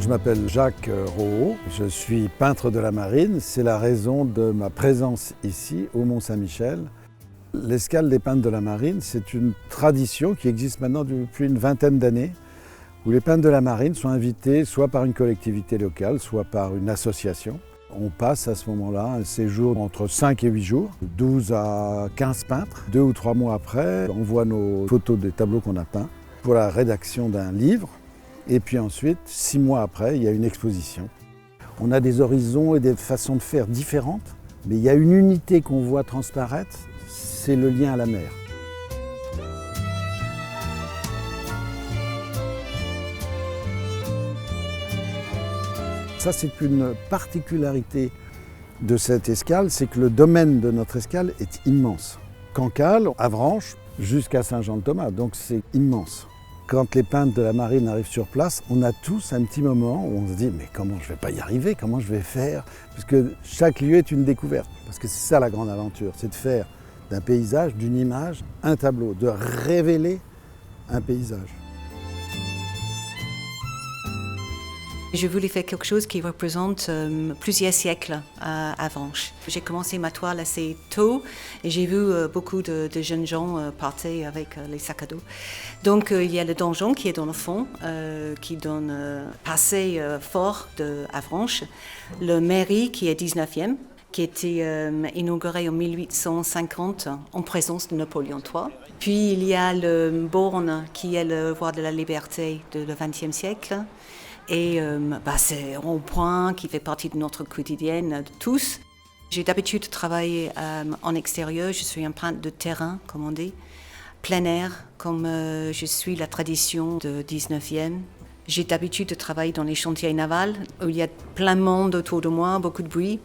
Je m'appelle Jacques Rohaut, je suis peintre de la marine. C'est la raison de ma présence ici, au Mont-Saint-Michel. L'escale des peintres de la marine, c'est une tradition qui existe maintenant depuis une vingtaine d'années, où les peintres de la marine sont invités soit par une collectivité locale, soit par une association. On passe à ce moment-là un séjour entre 5 et 8 jours, 12 à 15 peintres. 2 ou 3 mois après, on voit nos photos des tableaux qu'on a peints pour la rédaction d'un livre. Et puis ensuite, 6 mois après, il y a une exposition. On a des horizons et des façons de faire différentes, mais il y a une unité qu'on voit transparaître, c'est le lien à la mer. Ça, c'est une particularité de cette escale, c'est que le domaine de notre escale est immense. Cancale, Avranches, jusqu'à Saint-Jean-de-Thomas, donc c'est immense. Quand les peintres de la marine arrivent sur place, on a tous un petit moment où on se dit « mais comment je ne vais pas y arriver, comment je vais faire ?» Parce que chaque lieu est une découverte. Parce que c'est ça la grande aventure, c'est de faire d'un paysage, d'une image, un tableau, de révéler un paysage. Je voulais faire quelque chose qui représente plusieurs siècles à Avranches. J'ai commencé ma toile assez tôt et j'ai vu beaucoup de jeunes gens partir avec les sacs à dos. Donc il y a le donjon qui est dans le fond, qui donne passé fort d'Avranches. Le mairie qui est 19e, qui a été inauguré en 1850 en présence de Napoléon III. Puis il y a le Borne qui est le Voie de la Liberté du XXe siècle. Et c'est un rond-point qui fait partie de notre quotidienne de tous. J'ai d'habitude de travailler en extérieur, je suis un peintre de terrain, comme on dit, plein air, comme je suis la tradition du 19e. J'ai d'habitude de travailler dans les chantiers navals, où il y a plein de monde autour de moi, beaucoup de bruit,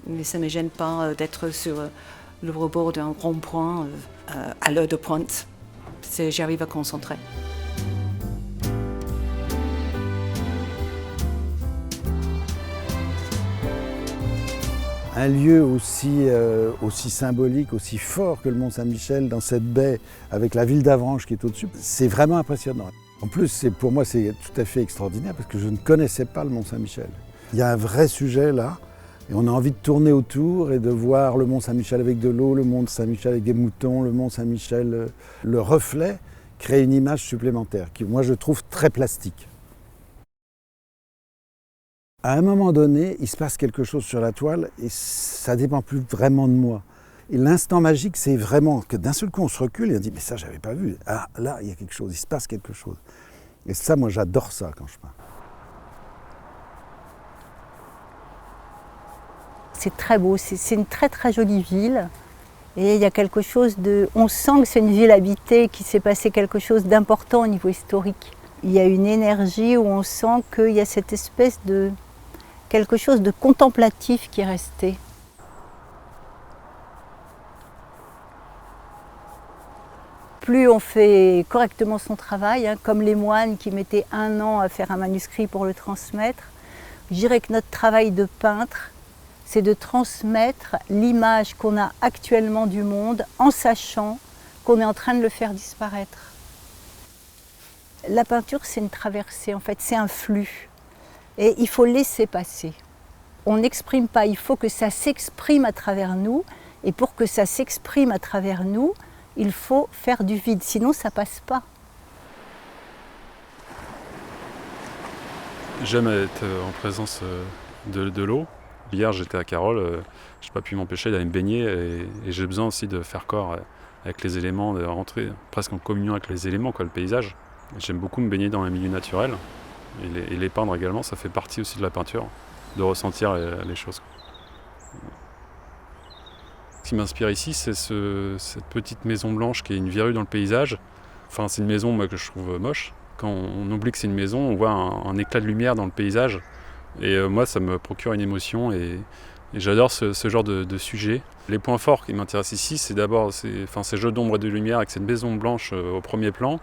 mais ça ne me gêne pas d'être sur le rebord d'un rond-point à l'heure de pointe. J'arrive à concentrer. Un lieu aussi symbolique, aussi fort que le Mont-Saint-Michel, dans cette baie, avec la ville d'Avranches qui est au-dessus, c'est vraiment impressionnant. En plus, pour moi, c'est tout à fait extraordinaire parce que je ne connaissais pas le Mont-Saint-Michel. Il y a un vrai sujet là, et on a envie de tourner autour et de voir le Mont-Saint-Michel avec de l'eau, le Mont-Saint-Michel avec des moutons, le Mont-Saint-Michel, le reflet, crée une image supplémentaire qui, moi, je trouve très plastique. À un moment donné, il se passe quelque chose sur la toile et ça ne dépend plus vraiment de moi. Et l'instant magique, c'est vraiment que d'un seul coup, on se recule et on dit « mais ça, je n'avais pas vu. Ah, là, il y a quelque chose, il se passe quelque chose. » Et ça, moi, j'adore ça quand je peins. C'est très beau, c'est une très très jolie ville. Et il y a quelque chose de... On sent que c'est une ville habitée, qu'il s'est passé quelque chose d'important au niveau historique. Il y a une énergie où on sent qu'il y a cette espèce de... quelque chose de contemplatif qui est resté. Plus on fait correctement son travail, comme les moines qui mettaient 1 an à faire un manuscrit pour le transmettre, je dirais que notre travail de peintre, c'est de transmettre l'image qu'on a actuellement du monde en sachant qu'on est en train de le faire disparaître. La peinture, c'est une traversée, en fait, c'est un flux. Et il faut laisser passer. On n'exprime pas, il faut que ça s'exprime à travers nous. Et pour que ça s'exprime à travers nous, il faut faire du vide, sinon ça ne passe pas. J'aime être en présence de l'eau. Hier, j'étais à Carole, je n'ai pas pu m'empêcher d'aller me baigner et j'ai besoin aussi de faire corps avec les éléments, de rentrer presque en communion avec les éléments, le paysage. J'aime beaucoup me baigner dans un milieu naturel. Et les peindre également, ça fait partie aussi de la peinture, de ressentir les choses. Ce qui m'inspire ici, c'est cette petite maison blanche qui est une verrue dans le paysage. Enfin, c'est une maison moi, que je trouve moche. Quand on oublie que c'est une maison, on voit un éclat de lumière dans le paysage. Et moi, ça me procure une émotion et j'adore ce genre de sujet. Les points forts qui m'intéressent ici, c'est d'abord ces jeux d'ombre et de lumière avec cette maison blanche au premier plan.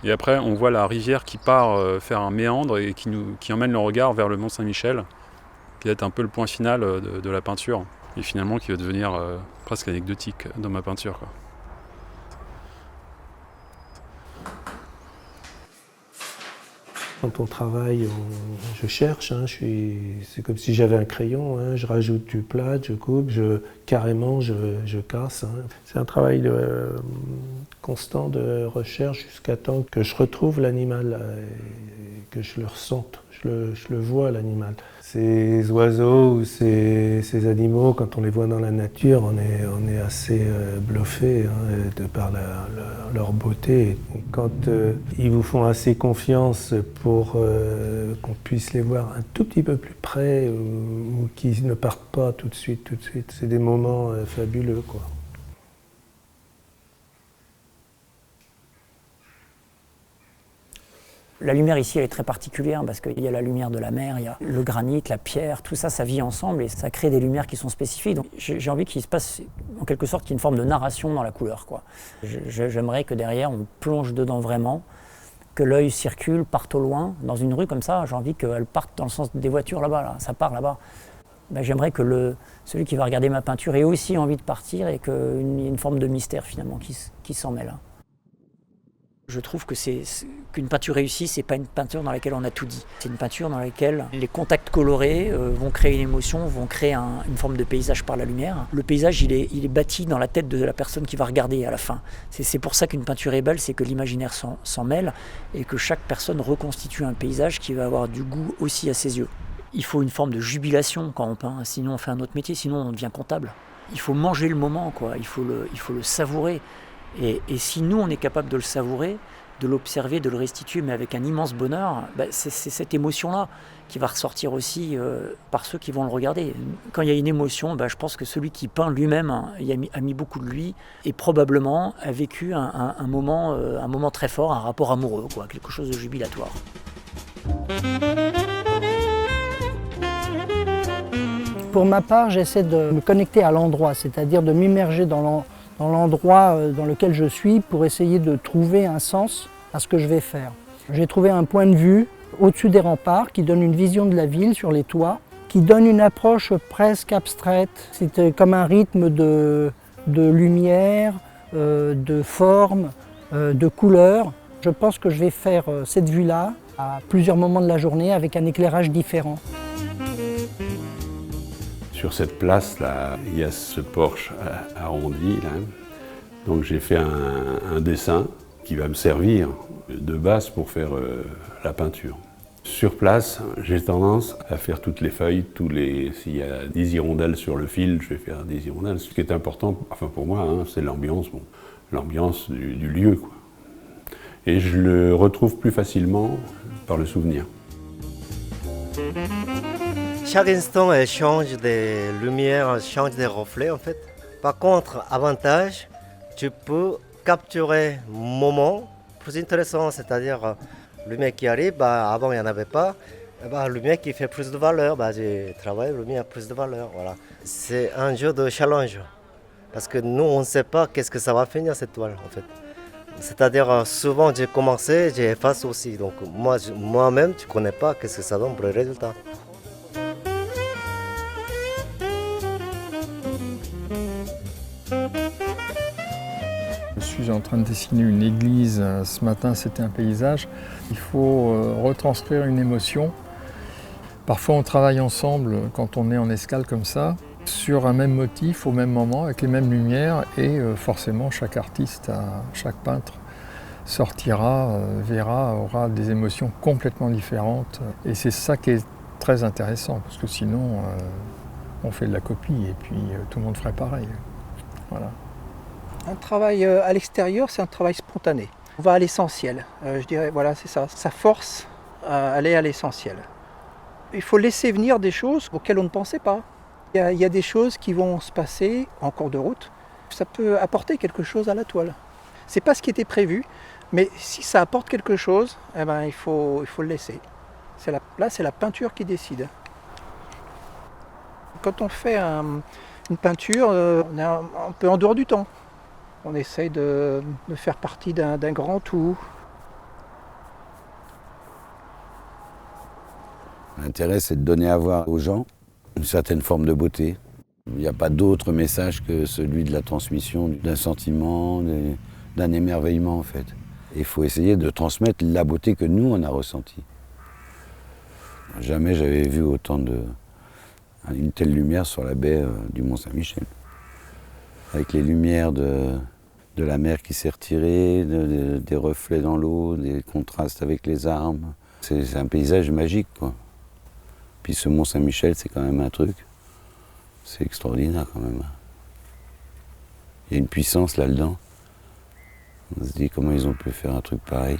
Et après, on voit la rivière qui part faire un méandre et qui emmène le regard vers le Mont-Saint-Michel, qui est un peu le point final de la peinture, et finalement qui va devenir presque anecdotique dans ma peinture, quoi. quand on travaille, je cherche, hein, c'est comme si j'avais un crayon, hein, je rajoute du plat, je coupe, carrément je casse. Hein. C'est un travail constant de recherche jusqu'à temps que je retrouve l'animal, que je le ressente, je le vois l'animal. Ces oiseaux ou ces animaux, quand on les voit dans la nature, on est assez bluffé hein, de par leur beauté. Et quand ils vous font assez confiance pour qu'on puisse les voir un tout petit peu plus près ou qu'ils ne partent pas tout de suite, c'est des moments fabuleux, quoi. La lumière ici elle est très particulière parce qu'il y a la lumière de la mer, il y a le granit, la pierre, tout ça, ça vit ensemble et ça crée des lumières qui sont spécifiques. Donc j'ai envie qu'il se passe en quelque sorte qu'il y ait une forme de narration dans la couleur, quoi. J'aimerais que derrière on plonge dedans vraiment, que l'œil circule, parte au loin. Dans une rue comme ça, j'ai envie qu'elle parte dans le sens des voitures là-bas, là. Ça part là-bas. Ben, j'aimerais que celui qui va regarder ma peinture ait aussi envie de partir et qu'il y ait une forme de mystère finalement qui s'en mêle. Je trouve que qu'une peinture réussie, c'est pas une peinture dans laquelle on a tout dit. C'est une peinture dans laquelle les contacts colorés vont créer une émotion, vont créer une forme de paysage par la lumière. Le paysage, il est bâti dans la tête de la personne qui va regarder à la fin. C'est pour ça qu'une peinture est belle, c'est que l'imaginaire s'en mêle et que chaque personne reconstitue un paysage qui va avoir du goût aussi à ses yeux. Il faut une forme de jubilation quand on peint, sinon on fait un autre métier, sinon on devient comptable. Il faut manger le moment, quoi. Il faut le savourer. Et si nous, on est capable de le savourer, de l'observer, de le restituer, mais avec un immense bonheur, c'est cette émotion-là qui va ressortir aussi par ceux qui vont le regarder. Quand il y a une émotion, je pense que celui qui peint lui-même a mis beaucoup de lui et probablement a vécu un moment très fort, un rapport amoureux, quoi, quelque chose de jubilatoire. Pour ma part, j'essaie de me connecter à l'endroit, c'est-à-dire de m'immerger dans l'endroit dans lequel je suis pour essayer de trouver un sens à ce que je vais faire. J'ai trouvé un point de vue au-dessus des remparts qui donne une vision de la ville sur les toits, qui donne une approche presque abstraite. C'est comme un rythme de lumière, de forme, de couleur. Je pense que je vais faire cette vue-là à plusieurs moments de la journée avec un éclairage différent. Sur cette place-là, il y a ce porche arrondi, là. Donc j'ai fait un dessin qui va me servir de base pour faire la peinture. Sur place, j'ai tendance à faire toutes les feuilles, s'il y a des hirondelles sur le fil, je vais faire des hirondelles. Ce qui est important, enfin pour moi, hein, c'est l'ambiance, l'ambiance du lieu, quoi. Et je le retrouve plus facilement par le souvenir. Chaque instant, elle change des lumières, change des reflets en fait. Par contre, avantage, tu peux capturer un moment plus intéressant, c'est-à-dire lumière qui arrive, avant il n'y en avait pas, lumière qui fait plus de valeur, j'ai travaillé lumière plus de valeur. Voilà. C'est un jeu de challenge, parce que nous on ne sait pas qu'est-ce que ça va finir cette toile en fait. C'est-à-dire souvent j'ai commencé, j'ai effacé aussi, donc moi-même tu ne connais pas qu'est-ce que ça donne pour le résultat. Je suis en train de dessiner une église, ce matin c'était un paysage. Il faut retranscrire une émotion. Parfois on travaille ensemble quand on est en escale comme ça, sur un même motif au même moment, avec les mêmes lumières et forcément chaque artiste, chaque peintre sortira, verra, aura des émotions complètement différentes. Et c'est ça qui est très intéressant parce que sinon on fait de la copie et puis tout le monde ferait pareil. Voilà. Un travail à l'extérieur, c'est un travail spontané. On va à l'essentiel. Je dirais, voilà, c'est ça. Ça force à aller à l'essentiel. Il faut laisser venir des choses auxquelles on ne pensait pas. Il y a des choses qui vont se passer en cours de route. Ça peut apporter quelque chose à la toile. C'est pas ce qui était prévu, mais si ça apporte quelque chose, il faut le laisser. Là, c'est la peinture qui décide. Quand on fait une peinture, on est un peu en dehors du temps. On essaye de faire partie d'un grand tout. L'intérêt, c'est de donner à voir aux gens une certaine forme de beauté. Il n'y a pas d'autre message que celui de la transmission d'un sentiment, d'un émerveillement en fait. Il faut essayer de transmettre la beauté que nous, on a ressentie. Jamais j'avais vu une telle lumière sur la baie du Mont-Saint-Michel. Avec les lumières de la mer qui s'est retirée, des reflets dans l'eau, des contrastes avec les arbres. C'est un paysage magique, quoi. Puis ce Mont-Saint-Michel, c'est quand même un truc. C'est extraordinaire quand même. Il y a une puissance là-dedans. On se dit comment ils ont pu faire un truc pareil.